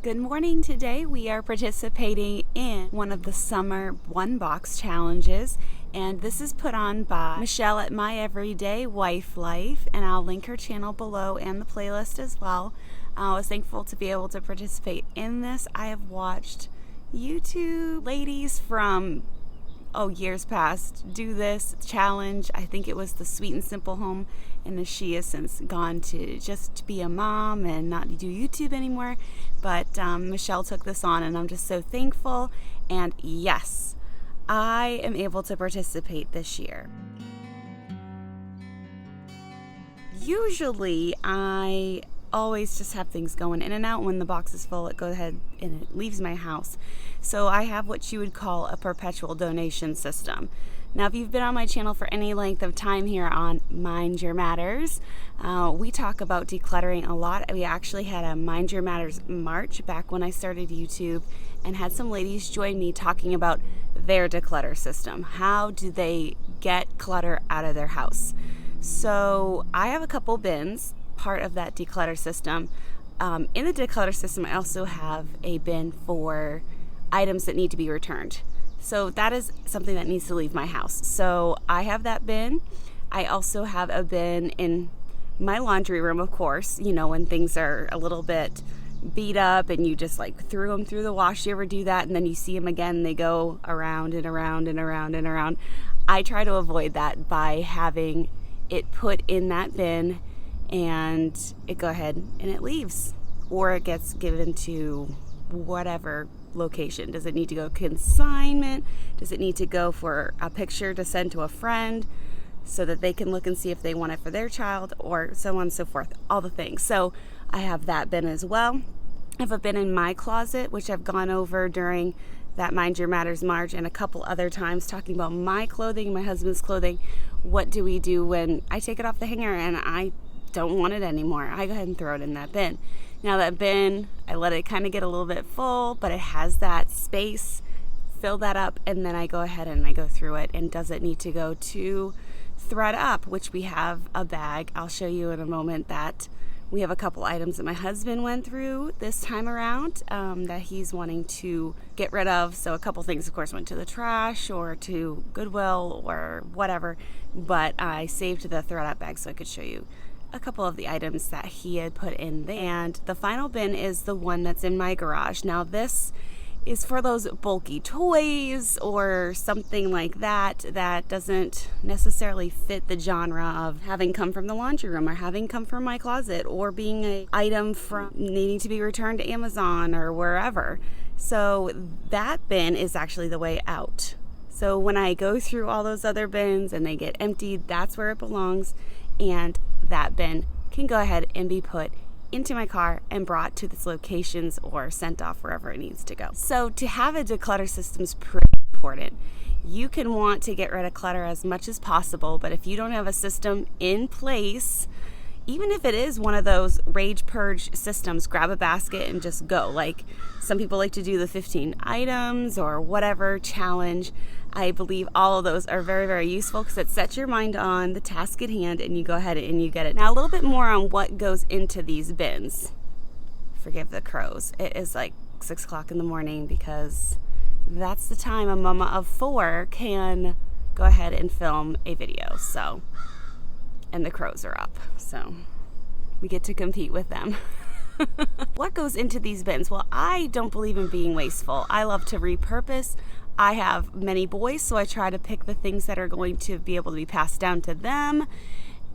Good morning. Today we are participating in one of the summer one box challenges, and this is put on by Michelle at myeverydaywifelife, and I'll link her channel below and the playlist as well. I was thankful to be able to participate in this. I have watched YouTube ladies from years past do this challenge. I think it was the Sweet and Simple Home, and she has since gone to just be a mom and not do YouTube anymore. But Michelle took this on, and I'm just so thankful. And yes, I am able to participate this year. Usually I always just have things going in and out. When the box is full, it goes ahead and it leaves my house. So I have what you would call a perpetual donation system. Now, if you've been on my channel for any length of time here on Mind Your Matters, we talk about decluttering a lot. We actually had a Mind Your Matters March back when I started YouTube, and had some ladies join me talking about their declutter system. How do they get clutter out of their house? So I have a couple bins, part of that declutter system. In the declutter system, I also have a bin for items that need to be returned. So that is something that needs to leave my house. So I have that bin. I also have a bin in my laundry room, of course, when things are a little bit beat up and you just threw them through the wash. You ever do that? And then you see them again, they go around and around and around and around. I try to avoid that by having it put in that bin, and it go ahead and it leaves, or it gets given to whatever location. Does it need to go consignment? Does it need to go for a picture to send to a friend so that they can look and see if they want it for their child, or so on and so forth, all the things. So I have that bin as well. I have a bin in my closet, which I've gone over during that Mind Your Matters March and a couple other times, talking about my clothing, my husband's clothing. What do we do when I take it off the hanger and I don't want it anymore? I go ahead and throw it in that bin. Now that bin, I let it kind of get a little bit full, but it has that space. Fill that up, and then I go ahead and I go through it. And does it need to go to thread up, which we have a bag. I'll show you in a moment that we have a couple items that my husband went through this time around that he's wanting to get rid of. So a couple things, of course, went to the trash or to Goodwill or whatever, but I saved the thread up bag so I could show you a couple of the items that he had put in there. And the final bin is the one that's in my garage. Now this is for those bulky toys or something like that that doesn't necessarily fit the genre of having come from the laundry room or having come from my closet or being an item from needing to be returned to Amazon or wherever. So that bin is actually the way out. So when I go through all those other bins and they get emptied, that's where it belongs. And that bin can go ahead and be put into my car and brought to its locations or sent off wherever it needs to go. So to have a declutter system is pretty important. You can want to get rid of clutter as much as possible, but if you don't have a system in place, even if it is one of those rage purge systems, grab a basket and just go. Like some people like to do the 15 items or whatever challenge. I believe all of those are very, very useful because it sets your mind on the task at hand and you go ahead and you get it. Now a little bit more on what goes into these bins. Forgive the crows. It is 6 o'clock in the morning because that's the time a mama of 4 can go ahead and film a video. So, and the crows are up, so we get to compete with them. What goes into these bins? Well, I don't believe in being wasteful. I love to repurpose. I have many boys, so I try to pick the things that are going to be able to be passed down to them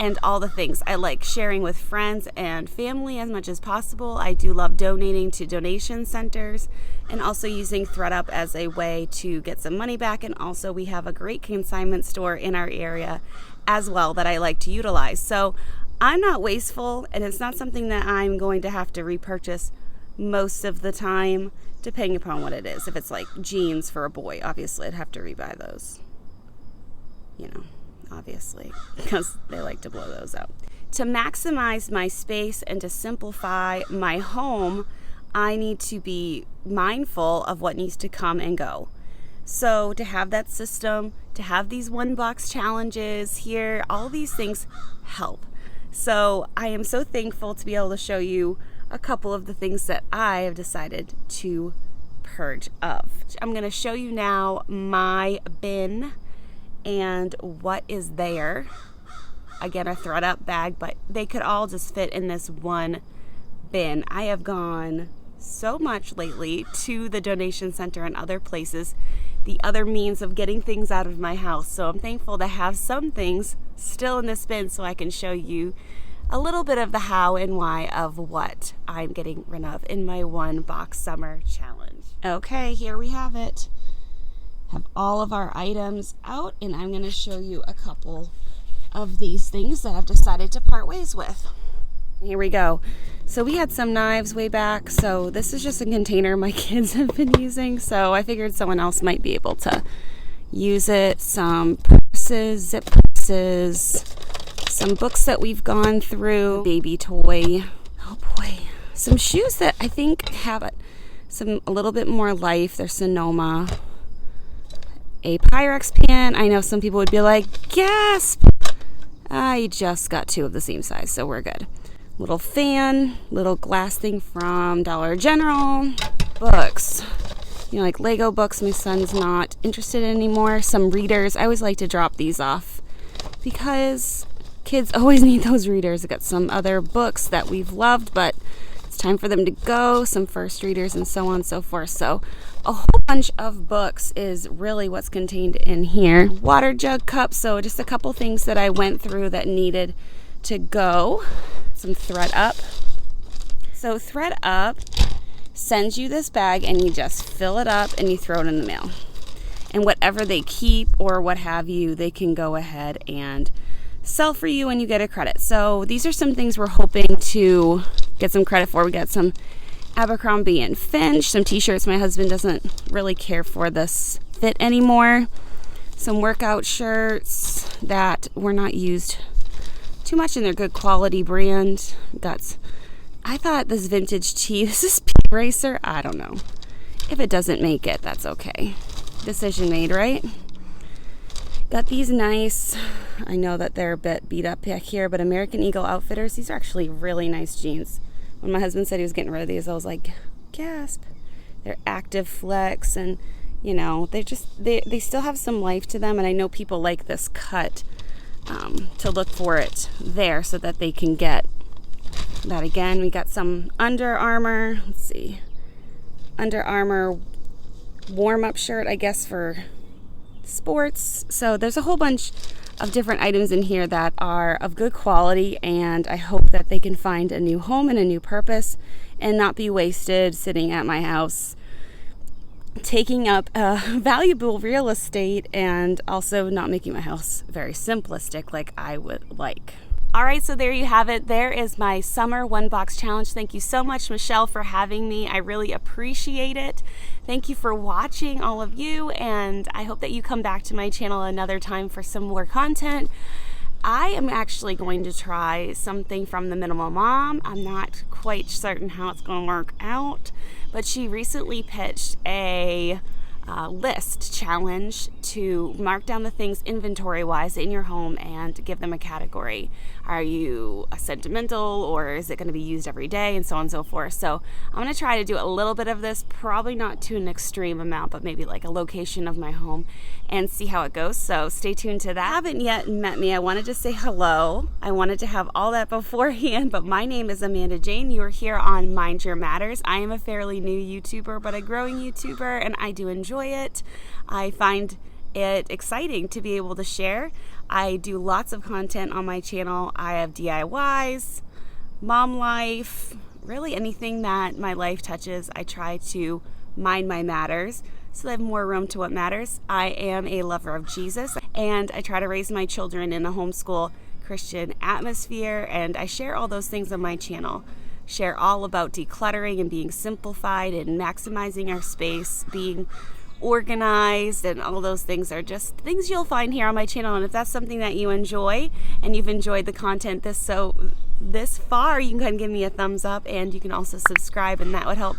and all the things. I like sharing with friends and family as much as possible. I do love donating to donation centers and also using ThredUp as a way to get some money back. And also we have a great consignment store in our area as well that I like to utilize. So I'm not wasteful, and it's not something that I'm going to have to repurchase most of the time, depending upon what it is. If it's like jeans for a boy, obviously I'd have to rebuy those, obviously, because they like to blow those out. To maximize my space and to simplify my home, I need to be mindful of what needs to come and go. So to have that system, to have these one box challenges here, all these things help. So I am so thankful to be able to show you a couple of the things that I have decided to purge of. I'm going to show you now my bin and what is there. Again, a thread up bag, but they could all just fit in this one bin. I have gone so much lately to the donation center and other places, the other means of getting things out of my house. So I'm thankful to have some things still in this bin so I can show you a little bit of the how and why of what I'm getting rid of in my one box summer challenge. Okay, here we have it. Have all of our items out, and I'm going to show you a couple of these things that I've decided to part ways with. Here we go. So we had some knives way back, so this is just a container my kids have been using, so I figured someone else might be able to use it. Some purses, zip purses, some books that we've gone through, baby toy, oh boy, some shoes that I think have a little bit more life. They're Sonoma. A Pyrex pan. I know some people would be like, gasp! I just got 2 of the same size, so we're good. Little fan, little glass thing from Dollar General. Books, like Lego books my son's not interested in anymore. Some readers. I always like to drop these off because kids always need those readers. I got some other books that we've loved, but it's time for them to go. Some first readers and so on and so forth. So a whole bunch of books is really what's contained in here. Water jug cup. So just a couple things that I went through that needed to go. Some thread up. So thread up sends you this bag and you just fill it up and you throw it in the mail. And whatever they keep or what have you, they can go ahead and sell for you and you get a credit. So these are some things we're hoping to get some credit for. We got some Abercrombie and Finch, some t-shirts. My husband doesn't really care for this fit anymore. Some workout shirts that were not used too much and they're good quality brand. I thought this vintage tee, this is P Racer. I don't know. If it doesn't make it, that's okay. Decision made, right? Got these nice, I know that they're a bit beat up back here, but American Eagle Outfitters. These are actually really nice jeans. When my husband said he was getting rid of these, I was like, gasp. They're active flex and, they still have some life to them. And I know people like this cut to look for it there so that they can get that again. We got some Under Armour. Let's see. Under Armour warm-up shirt, I guess, for sports. So there's a whole bunch of different items in here that are of good quality, and I hope that they can find a new home and a new purpose and not be wasted sitting at my house taking up valuable real estate and also not making my house very simplistic like I would like. All right, so there you have it. There is my summer one box challenge. Thank you so much, Michelle, for having me. I really appreciate it. Thank you for watching, all of you, and I hope that you come back to my channel another time for some more content. I am actually going to try something from the Minimal Mom. I'm not quite certain how it's going to work out, but she recently pitched a list challenge to mark down the things inventory-wise in your home and give them a category. Are you a sentimental, or is it going to be used every day, and so on and so forth. So I'm going to try to do a little bit of this, probably not to an extreme amount, but maybe like a location of my home, and see how it goes. So stay tuned to that. If you haven't yet met me, I wanted to say hello. I wanted to have all that beforehand, but my name is Amanda Jane. You are here on Mind Your Matters. I am a fairly new YouTuber, but a growing YouTuber, and I do enjoy it. I find it exciting to be able to share. I do lots of content on my channel. I have DIYs, mom life, really anything that my life touches. I try to mind my matters so I have more room to what matters. I am a lover of Jesus, and I try to raise my children in a homeschool Christian atmosphere, and I share all those things on my channel. Share all about decluttering and being simplified and maximizing our space, being organized, and all those things are just things you'll find here on my channel. And if that's something that you enjoy and you've enjoyed the content this far, you can go ahead and give me a thumbs up, and you can also subscribe, and that would help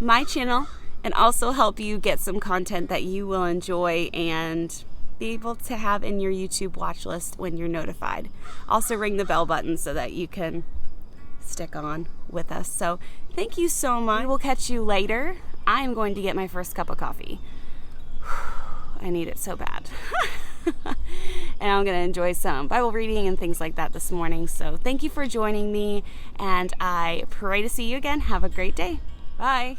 my channel and also help you get some content that you will enjoy and be able to have in your YouTube watch list when you're notified. Also ring the bell button so that you can stick on with us. So thank you so much. We will catch you later. I'm going to get my first cup of coffee. I need it so bad. And I'm going to enjoy some Bible reading and things like that this morning. So thank you for joining me, and I pray to see you again. Have a great day. Bye.